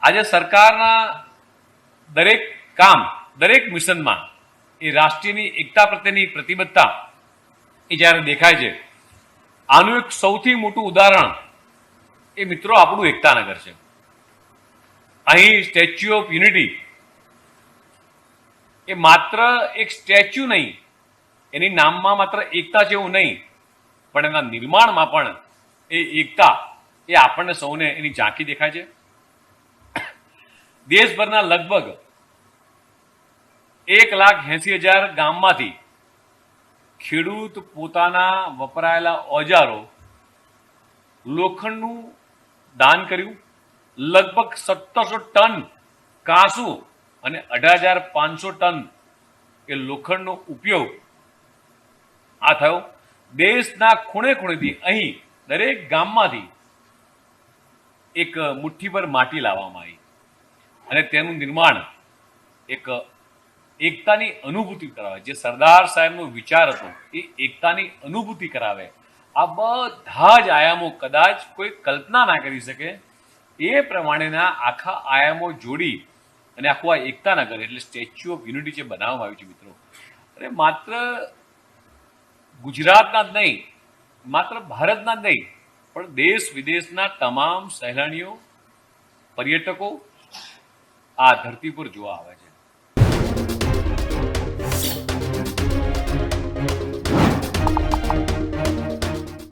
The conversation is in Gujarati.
આજે સરકારના દરેક કામ, દરેક મિશનમાં એ રાષ્ટ્રીયની એકતા પ્રત્યેની પ્રતિબદ્ધતા એ જ્યારે દેખાય છે, આનું એક સૌથી મોટું ઉદાહરણ એ મિત્રો આપણું એકતાનગર છે. અહીં સ્ટેચ્યુ ઓફ યુનિટી એ માત્ર એક સ્ટેચ્યુ નહીં, એની નામમાં માત્ર એકતા છે એવું નહીં, પણ એના નિર્માણમાં પણ એ એકતા એ આપણને સૌને એની ઝાંખી દેખાય છે. દેશભરના લગભગ 1,80,000 ગામમાંથી ખેડૂત પોતાના વપરાયેલા ઓજારો લોખંડનું દાન કર્યું. લગભગ 1700 ટન કાંસુ અને 18,500 ટન એ લોખંડનો ઉપયોગ આ થયો. દેશના ખૂણે ખૂણેથી અહીં દરેક ગામમાંથી એક મુઠ્ઠીભર માટી લાવવામાં આવી અને તેનું નિર્માણ એક એકતાની અનુભૂતિ કરાવે. જે સરદાર સાહેબનો વિચાર હતો એ એકતાની અનુભૂતિ કરાવે. આ બધા જ આયામો કદાચ કોઈ કલ્પના ના કરી શકે એ પ્રમાણેના આખા આયામો જોડી અને આખું આ એકતાનગર એટલે સ્ટેચ્યુ ઓફ યુનિટી જે બનાવવામાં આવ્યું છે મિત્રો, અને માત્ર ગુજરાતના જ નહીં, માત્ર ભારતના જ નહીં, પણ દેશ વિદેશના તમામ સહેલાણીઓ, પર્યટકો આ ધરતી પર જોવા આવે છે.